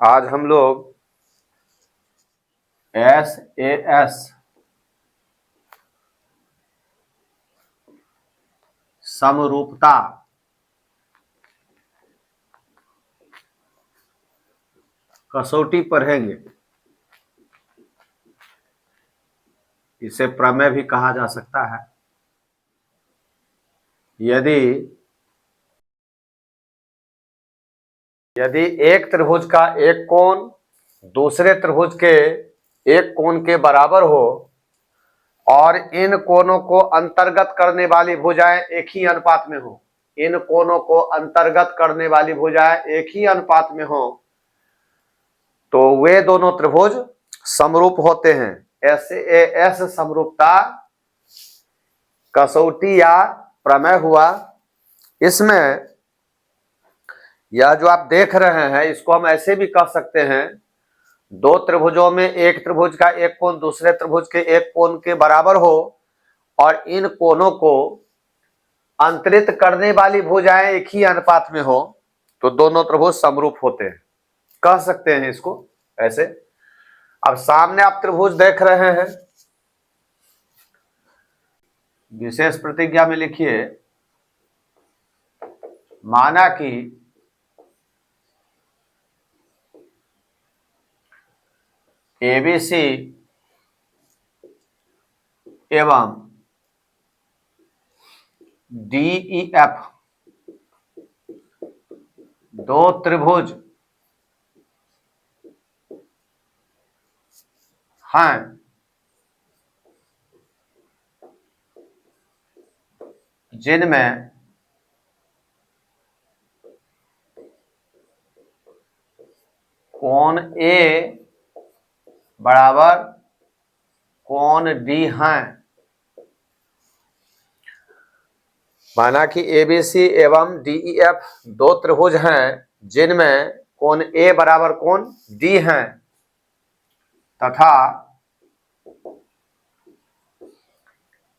आज हम लोग SAS समरूपता कसौटी पढ़ेंगे। इसे प्रमेय भी कहा जा सकता है। यदि एक त्रिभुज का एक कोण दूसरे त्रिभुज के एक कोण के बराबर हो और इन कोणों को अंतर्गत करने वाली भुजाएं एक ही अनुपात में हो, इन कोणों को अंतर्गत करने वाली भुजाएं एक ही अनुपात में हो, तो वे दोनों त्रिभुज समरूप होते हैं। SAS समरूपता कसौटी या प्रमेय हुआ। इसमें यह जो आप देख रहे हैं इसको हम ऐसे भी कह सकते हैं, दो त्रिभुजों में एक त्रिभुज का एक कोण दूसरे त्रिभुज के एक कोण के बराबर हो और इन कोणों को अंतरित करने वाली भुजाएं एक ही अनुपात में हो, तो दोनों त्रिभुज समरूप होते हैं, कह सकते हैं इसको ऐसे। अब सामने आप त्रिभुज देख रहे हैं, विशेष प्रतिज्ञा में लिखिए, माना कि ABC एवं DEF दो त्रिभुज हैं जिनमें कोण A बराबर कोण D हैं। माना कि ABC एवं DEF दो त्रिभुज हैं जिनमें कोण A बराबर कोण D हैं तथा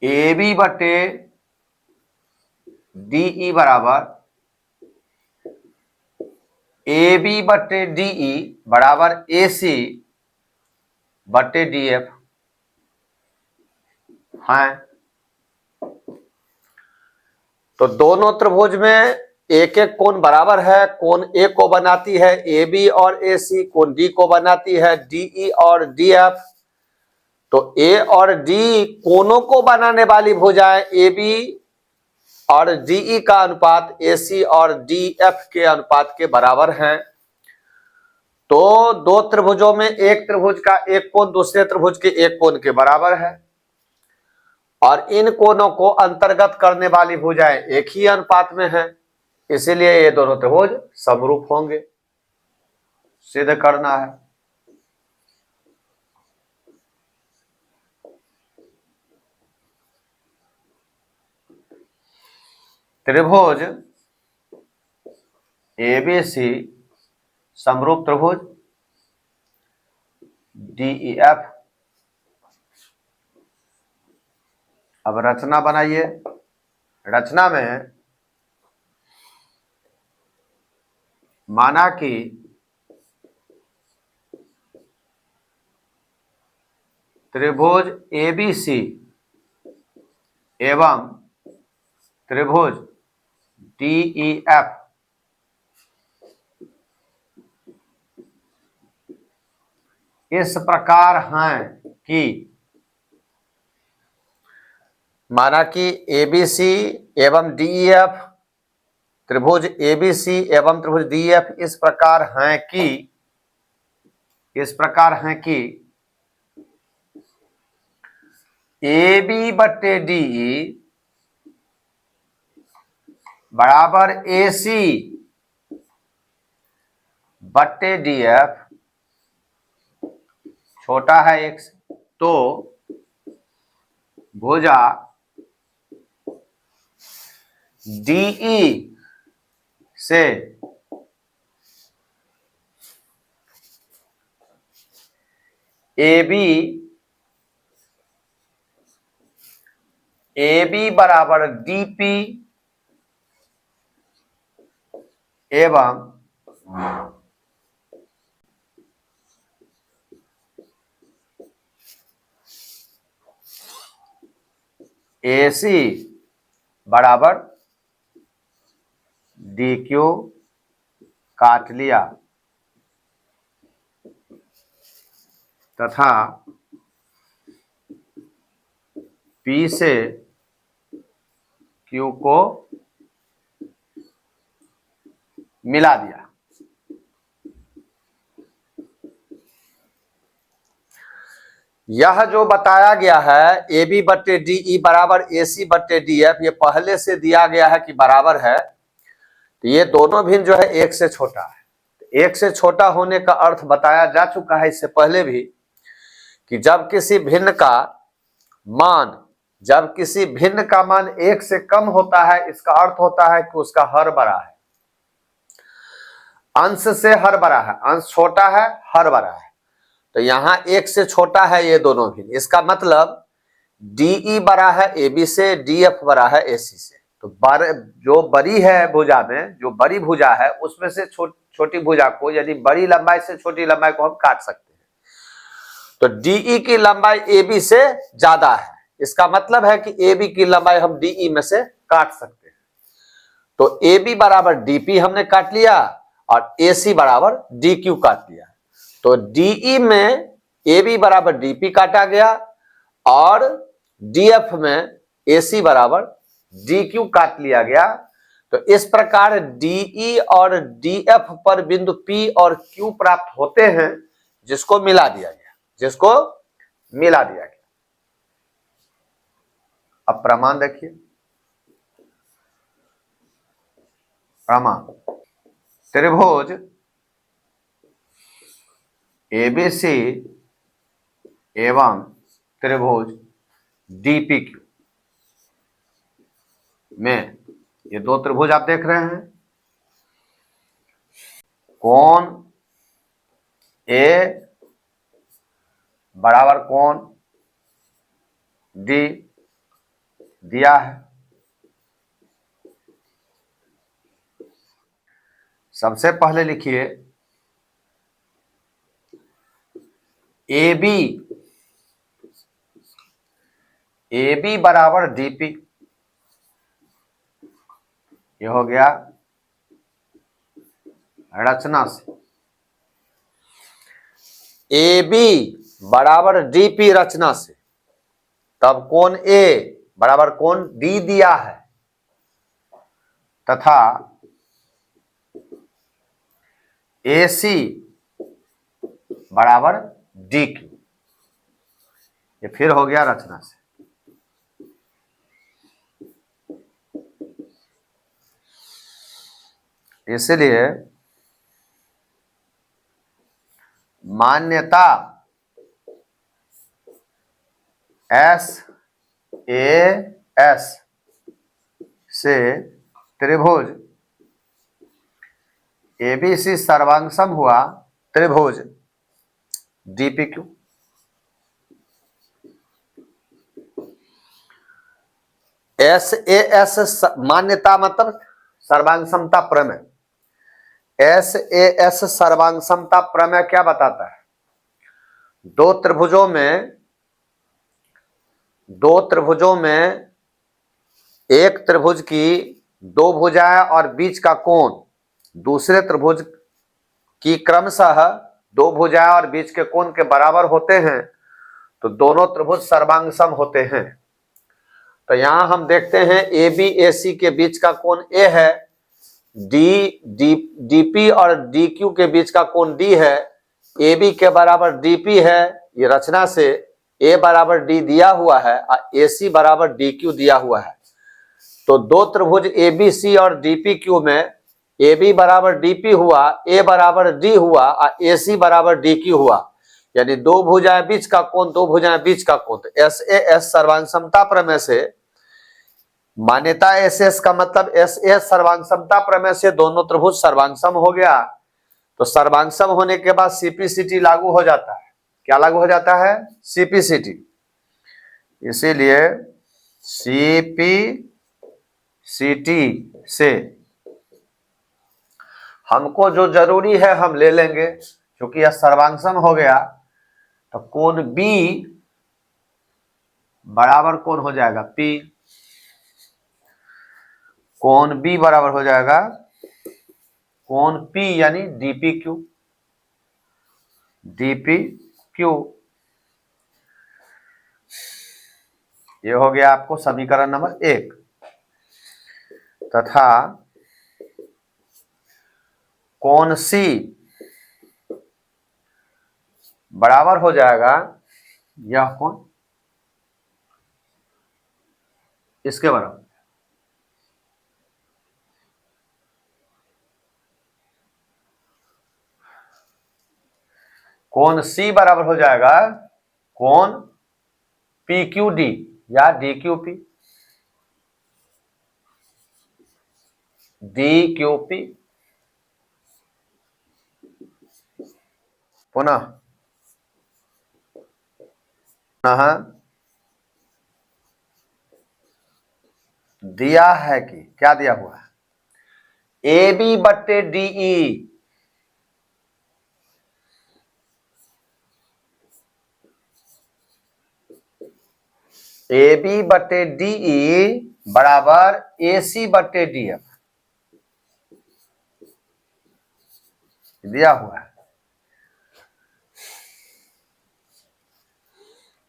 AB बटे DE बराबर AB बटे DE बराबर AC बटे DF हैं। तो दोनों त्रिभुज में एक एक कोण बराबर है, कोण A को बनाती है AB और AC, कोण D को बनाती है DE और DF। तो A और D कोणों को बनाने वाली भुजाएं AB और DE का अनुपात AC और DF के अनुपात के बराबर हैं। तो दो त्रिभुजों में एक त्रिभुज का एक कोण दूसरे त्रिभुज के एक कोण के बराबर है और इन कोणों को अंतर्गत करने वाली भुजाएं एक ही अनुपात में हैं, इसीलिए ये दोनों त्रिभुज समरूप होंगे। सिद्ध करना है। त्रिभुज ABC समरूप त्रिभुज DEF। अब रचना बनाइए। रचना में माना कि त्रिभुज ABC एवं त्रिभुज DEF इस प्रकार हैं कि, माना कि ABC एवं DEF त्रिभुज ABC एवं त्रिभुज DEF इस प्रकार हैं कि AB बटे DE बराबर AC बटे DF छोटा है एक से, तो भुजा DE से AB बराबर DP एवं AC बराबर DQ काट लिया तथा P से Q को मिला दिया। यह जो बताया गया है AB बट्टे DE बराबर AC बट्टे DF, ये पहले से दिया गया है कि बराबर है, तो ये दोनों भिन्न जो है एक से छोटा है। एक से छोटा होने का अर्थ बताया जा चुका है इससे पहले भी कि जब किसी भिन्न का मान एक से कम होता है, इसका अर्थ होता है कि उसका हर बड़ा है, अंश से हर बड़ा है, अंश छोटा है, हर बड़ा है। तो यहां एक से छोटा है ये दोनों भिन्न, इसका मतलब DE बड़ा है AB से, DF बड़ा है AC से। तो जो बड़ी है भुजा में, जो बड़ी भुजा है उसमें से छोटी भुजा को, यानी बड़ी लंबाई से छोटी लंबाई को हम काट सकते हैं। तो DE की लंबाई AB से ज्यादा है, इसका मतलब है कि AB की लंबाई हम DE में से काट सकते हैं। तो AB बराबर DP हमने काट लिया और AC बराबर DQ काट लिया। तो DE में AB बराबर DP काटा गया और DF में AC बराबर DQ काट लिया गया। तो इस प्रकार DE और DF पर बिंदु P और Q प्राप्त होते हैं, जिसको मिला दिया गया। अब प्रमाण देखिए। प्रमाण, त्रिभुज ABC एवं त्रिभुज DPQ में, ये दो त्रिभुज आप देख रहे हैं, कोण A बराबर कोण D दिया है। सबसे पहले लिखिए AB बराबर DP, ये हो गया रचना से। AB बराबर DP रचना से, तब कोण A बराबर कोण D दिया है तथा AC बराबर DQ, ये फिर हो गया रचना से। इसलिए मान्यता SAS से त्रिभुज ABC सर्वांगसम हुआ त्रिभुज DPQ। SAS मान्यता मतलब सर्वांगसमता प्रमेय। SAS सर्वांगसमता प्रमेय क्या बताता है? दो त्रिभुजों में एक त्रिभुज की दो भुजाएं और बीच का कोण दूसरे त्रिभुज की क्रमशः दो भुजाएं और बीच के कोण के बराबर होते हैं, तो दोनों त्रिभुज सर्वांगसम होते हैं। तो यहां हम देखते हैं AB AC के बीच का कोण A है, DP और DQ के बीच का कोण D है, AB के बराबर DP है, ये रचना से A बराबर D दिया हुआ है और AC बराबर DQ दिया हुआ है। तो दो त्रिभुज ABC और DPQ में AB बराबर DP हुआ, A बराबर D हुआ और AC बराबर DQ हुआ, यानी दो भुजाएं बीच का कोण, दो भुजाएं बीच का कोण। तो SAS सर्वांगसमता प्रमेय से मान्यता SS का मतलब SAS सर्वांगसमता प्रमेय से दोनों त्रिभुज सर्वांगसम हो गया। तो सर्वांगसम होने के बाद CPCT लागू हो जाता है। क्या लागू हो जाता है? CPCT। इसीलिए CPCT से हमको जो जरूरी है हम ले लेंगे, क्योंकि यह सर्वांगसम हो गया। तो कोण B बराबर कौन हो जाएगा? P। कोण बी बराबर हो जाएगा कोण पी यानी डीपी क्यू, डीपी क्यू। ये हो गया आपको समीकरण नंबर 1 तथा कोण सी बराबर हो जाएगा यह कोण इसके बराबर। कोण सी बराबर हो जाएगा कोण पी क्यू डी या D Q P, D Q P. पुनः दिया है कि क्या दिया हुआ है ए बी बट्टे डीई, ए बी बट्टे डीई बराबर ए सी बट्टे डी एफ दिया हुआ है।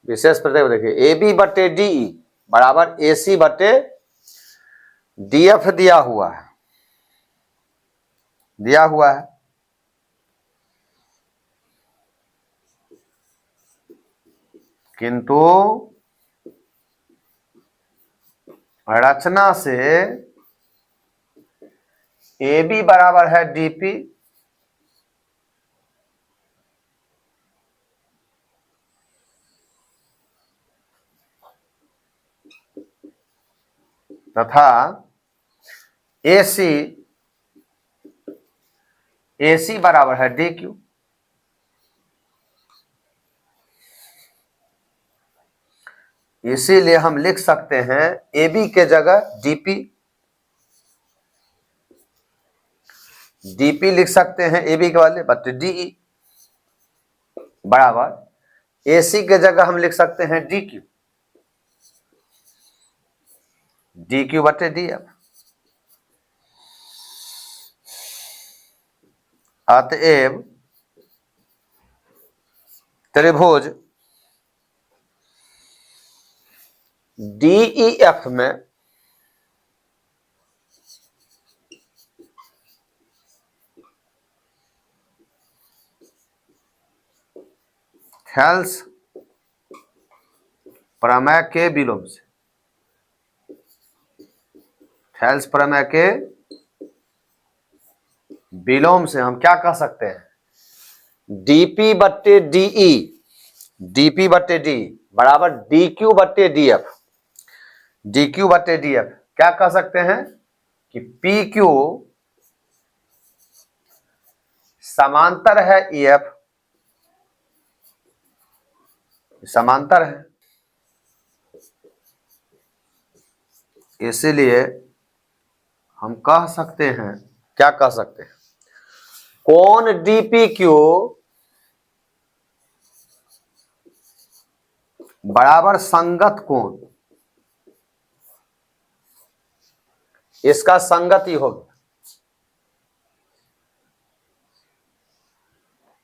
विशेष प्रत्यय देखिए ए बी बट्टे डीई बराबर ए सी बट्टे डी एफ दिया हुआ है, दिया हुआ है। किंतु रचना से ए बी बराबर है डीपी, तथा एसी एसी बराबर है डी क्यू। इसीलिए हम लिख सकते हैं ए बी के जगह डीपी, डीपी लिख सकते हैं ए बी के वाले बट डीई बराबर एसी के जगह हम लिख सकते हैं डी क्यू, डी क्यू बटे डी एफ। अतएव त्रिभुज डीईएफ में थेल्स प्रमेय के विलोम से, थेल्स प्रमेय के विलोम से हम क्या कह सकते हैं डीपी बट्टे डीई, डीपी बट्टे डी बराबर डी क्यू बट्टे डी एफ, डी क्यू बट्टे डी एफ। क्या कह सकते हैं कि पी क्यू समांतर है ई एफ, समांतर है। इसीलिए हम कह सकते हैं, क्या कह सकते हैं कोण डीपी क्यू बराबर संगत कोण, इसका संगति होगा।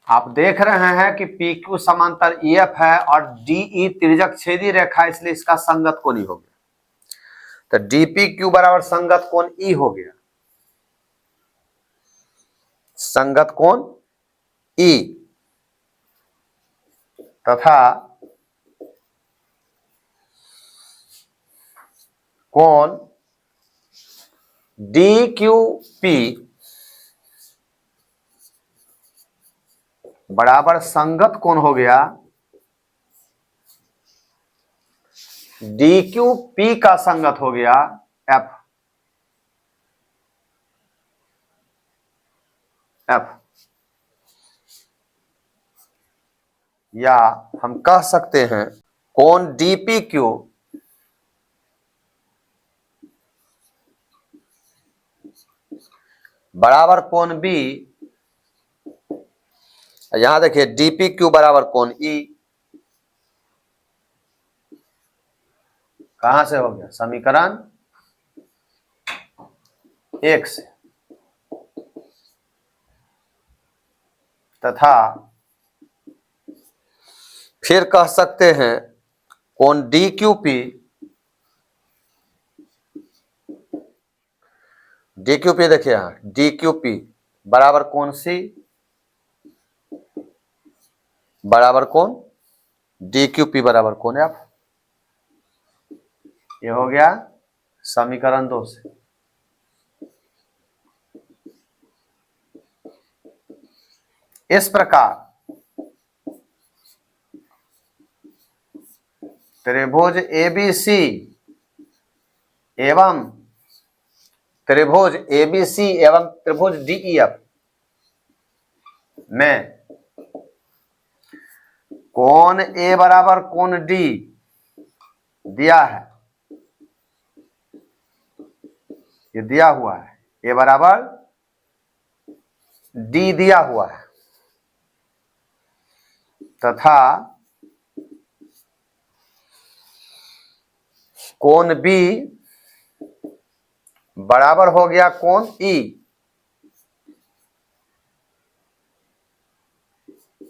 आप देख रहे हैं कि पी क्यू समांतर ई एफ है और डीई तिर्यक छेदी रेखा, इसलिए इसका संगत कोण ही हो गया। तो डीपी क्यू बराबर संगत कोण ई हो गया, संगत कोण ई तथा कोण डी क्यू पी बराबर संगत कोण हो गया डी क्यू पी का संगत हो गया एफ, एफ। या हम कह सकते हैं कोण डीपी क्यू बराबर कोण बी, यहां देखिए डीपी क्यू बराबर कोण ई, कहां से हो गया समीकरण 1 से, तथा फिर कह सकते हैं कोण DQP, DQP देखिए यहां DQP बराबर कोण C बराबर कोण DQP बराबर कोण F। ये हो गया समीकरण 2 से। इस प्रकार त्रिभुज ABC एवं त्रिभुज ABC एवं त्रिभुज DEF में कोण A बराबर कोण D दिया है, ये दिया हुआ है, A बराबर D दिया हुआ है, तथा कोण B बराबर हो गया कोण E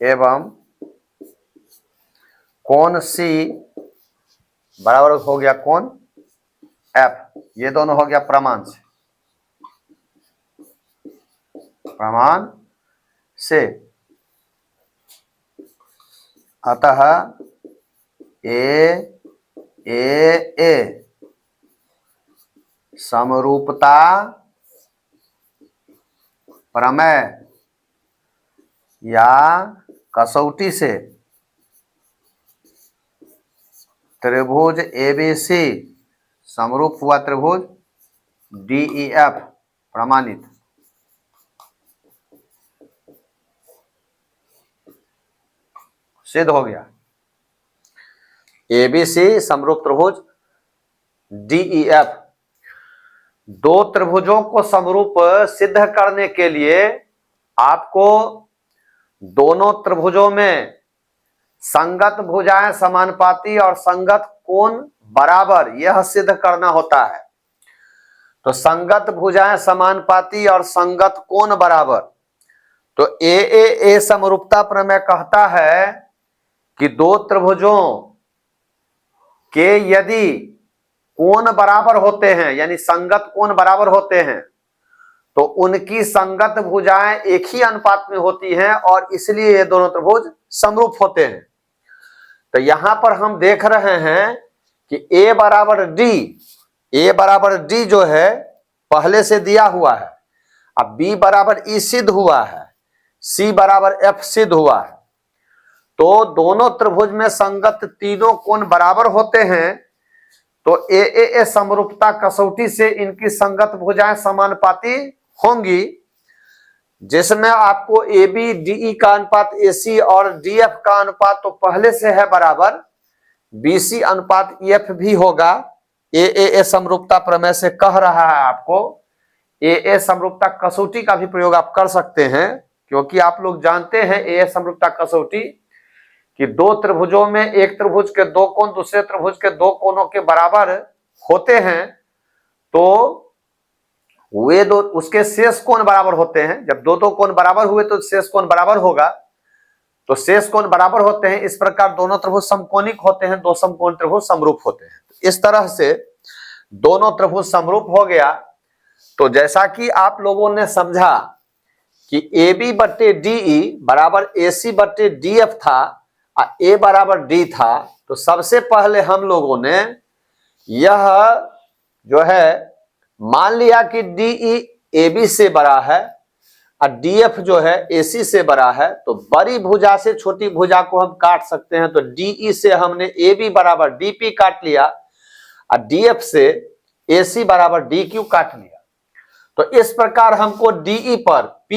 एवं कोण C बराबर हो गया कोण F। ये दोनों हो गया प्रमाण से, प्रमाण से। अतः ए समरूपता प्रमेय या कसौटी से त्रिभुज ABC समरूप हुआ त्रिभुज DEF प्रमाणित। सिद्ध हो गया ABC समरूप त्रिभुज DEF। दो त्रिभुजों को समरूप सिद्ध करने के लिए आपको दोनों त्रिभुजों में संगत भुजाएं समानुपाती और संगत कोण बराबर यह सिद्ध करना होता है। तो संगत भुजाएं समानुपाती और संगत कोण बराबर, तो ए समरूपता प्रमेय कहता है कि दो त्रिभुजों के यदि कोण बराबर होते हैं, यानी संगत कोण बराबर होते हैं, तो उनकी संगत भुजाएं एक ही अनुपात में होती हैं और इसलिए ये दोनों त्रिभुज समरूप होते हैं। तो यहां पर हम देख रहे हैं कि A बराबर D जो है पहले से दिया हुआ है, अब B बराबर E सिद्ध हुआ है, C बराबर F सिद्ध हुआ है। तो दोनों त्रिभुज में संगत तीनों कोण बराबर होते हैं, तो ए समरूपता कसौटी से इनकी संगत भुजाएं समानुपाती होंगी, जिसमें आपको AB DE का अनुपात AC और DF का अनुपात तो पहले से है बराबर, BC अनुपात EF भी होगा। ए समरूपता प्रमेय से कह रहा है आपको, ए समरूपता कसौटी का भी प्रयोग आप कर सकते हैं, क्योंकि आप लोग जानते हैं ए समरूपता कसौटी कि दो त्रिभुजों में एक त्रिभुज के दो कोण दूसरे त्रिभुज के दो कोणों के बराबर होते हैं, तो वे दो उसके शेष कोण बराबर होते हैं। जब दो कोण बराबर हुए तो शेष कोण बराबर होगा, तो शेष कोण बराबर होते हैं। इस प्रकार दोनों त्रिभुज समकोणिक होते हैं, दो समकोण त्रिभुज समरूप होते हैं। इस तरह से दोनों त्रिभुज समरूप हो गया। तो जैसा कि आप लोगों ने समझा कि AB बट्टे DE बराबर AC बट्टे DF था और A बराबर D था, तो सबसे पहले हम लोगों ने यह जो है मान लिया कि DE AB से बड़ा है और DF जो है AC से बड़ा है, तो बड़ी भुजा से छोटी भुजा को हम काट सकते हैं। तो DE से हमने AB बराबर DP काट लिया और DF से AC बराबर DQ काट लिया। तो इस प्रकार हमको DE पर P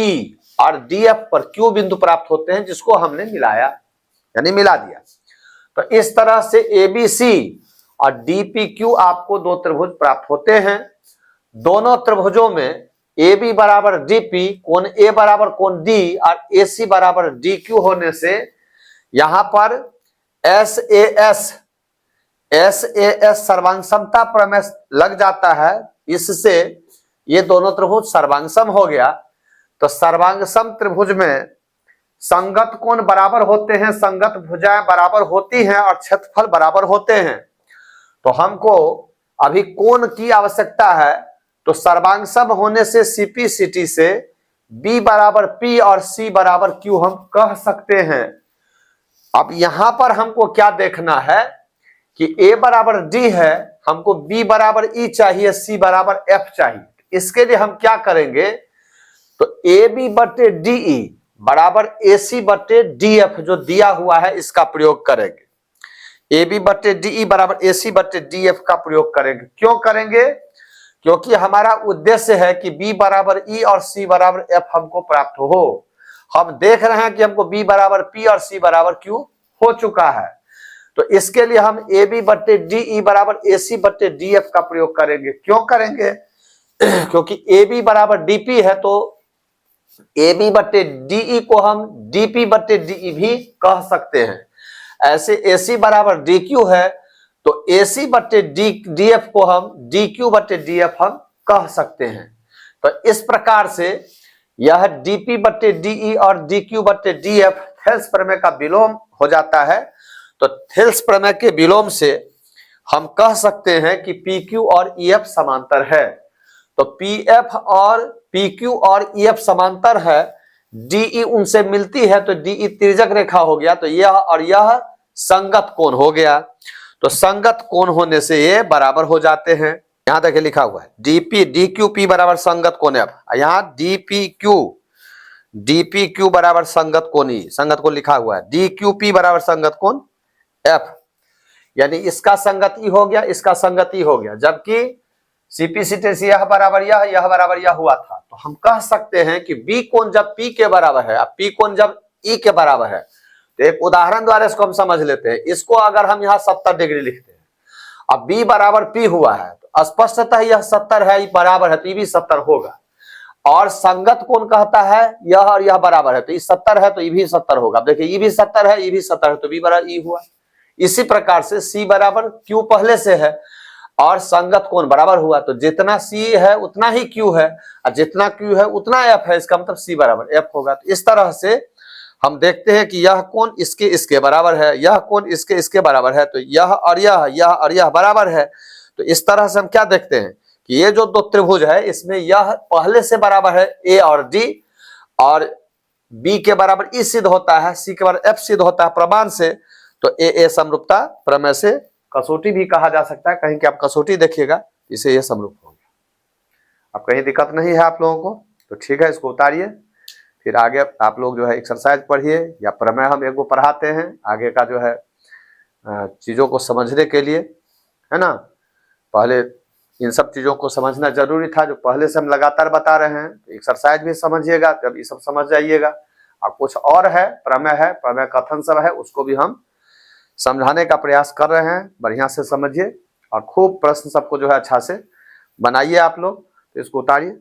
और DF पर Q बिंदु प्राप्त होते हैं, जिसको हमने मिलाया यानी मिला दिया। तो इस तरह से ABC और DPQ आपको दो त्रिभुज प्राप्त होते हैं। दोनों त्रिभुजों में AB बराबर DP, कोण A बराबर कोण D और AC बराबर DQ होने से यहां पर SAS सर्वांग समता प्रमेय लग जाता है। इससे ये दोनों त्रिभुज सर्वांगसम हो गया। तो सर्वांगसम त्रिभुज में संगत कोण बराबर होते हैं, संगत भुजाएं बराबर होती हैं और क्षेत्रफल बराबर होते हैं। तो हमको अभी कोण की आवश्यकता है। तो सर्वांगसम होने से सीपी-सीटी से B बराबर P और C बराबर Q हम कह सकते हैं। अब यहां पर हमको क्या देखना है कि A बराबर D है, हमको B बराबर E चाहिए, C बराबर F चाहिए। इसके लिए हम क्या करेंगे, तो AB बटे DE बराबर AC बटे DF जो दिया हुआ है इसका प्रयोग करेंगे। AB बटे DE बराबर AC बटे DF का प्रयोग करेंगे। क्यों करेंगे, क्योंकि हमारा उद्देश्य है कि B बराबर E और C बराबर F हमको प्राप्त हो। हम देख रहे हैं कि हमको B बराबर P और C बराबर Q हो चुका है। तो इसके लिए हम AB बटे DE बराबर AC बटे DF का प्रयोग करेंगे। क्यों करेंगे, क्योंकि AB बराबर DP है तो AB बटे DE को हम DP बटे DE भी कह सकते हैं। ऐसे AC बराबर DQ है तो AC बटे DF को हम DQ बटे DF हम कह सकते हैं। तो इस प्रकार से यह DP बटे DE और DQ बटे DF थेल्स प्रमेय का विलोम हो जाता है। तो थेल्स प्रमेय के विलोम से हम कह सकते हैं कि PQ और EF समांतर है। तो PF और PQ और EF समांतर है, DE उनसे मिलती है तो DE तिर्यक रेखा हो गया, तो यह और यह संगत कोण हो गया। तो संगत कोण होने से ये बराबर हो जाते हैं। यहां देखिए लिखा हुआ है DQP बराबर संगत कोण F, यहां DPQ बराबर संगत कोण E, संगत कोण लिखा हुआ है। DQP बराबर संगत कोण F, यानी इसका संगत E हो गया, इसका संगत E हो गया, जबकि सीपी-सीटी से यह बराबर यह बराबर यह हुआ था। तो हम कह सकते हैं कि B कोण जब P के बराबर है, अब P कोण जब E के बराबर है, तो एक उदाहरण द्वारा इसको हम समझ लेते हैं। इसको अगर हम यहाँ 70 डिग्री लिखते हैं, अब B बराबर P हुआ है तो स्पष्टतः यह 70 है, ये बराबर है तो ये भी 70 होगा। और संगत कोण कहता है यह और यह बराबर है, तो ये 70 है तो ये भी 70 होगा। देखिए ये भी 70 है, ये भी 70 है, तो B बराबर E हुआ। इसी प्रकार से C बराबर Q पहले से है और संगत कोण बराबर हुआ, तो जितना C है उतना ही Q है और जितना Q है उतना F है, इसका मतलब C बराबर F होगा। तो इस तरह से हम देखते हैं कि यह कोण इसके इसके बराबर है, यह कोण इसके इसके बराबर है, तो यह और यह बराबर है। तो इस तरह से हम क्या देखते हैं कि ये जो दो त्रिभुज है इसमें यह पहले से बराबर है A और D, और B के बराबर E सिद्ध होता है, C के बराबर F सिद्ध होता है प्रमाण से। तो A समरूपता प्रमेय से कसौटी भी कहा जा सकता है, कहीं कि आप कसौटी देखिएगा इसे यह समरूप हो गया। अब कहीं दिक्कत नहीं है आप लोगों को, तो ठीक है, इसको उतारिए, फिर आगे आप लोग जो है एक्सरसाइज पढ़िए या प्रमेय हम एक को पढ़ाते हैं आगे का जो है चीज़ों को समझने के लिए, है ना। पहले इन सब चीज़ों को समझना जरूरी था जो पहले से हम लगातार बता रहे हैं। तो एक्सरसाइज भी समझिएगा, जब ये सब समझ जाइएगा। अब कुछ और है, प्रमेय कथन सब है, उसको भी हम समझाने का प्रयास कर रहे हैं। बढ़िया से समझिए और खूब प्रश्न सबको जो है अच्छा से बनाइए आप लोग। तो इसको उतारिए।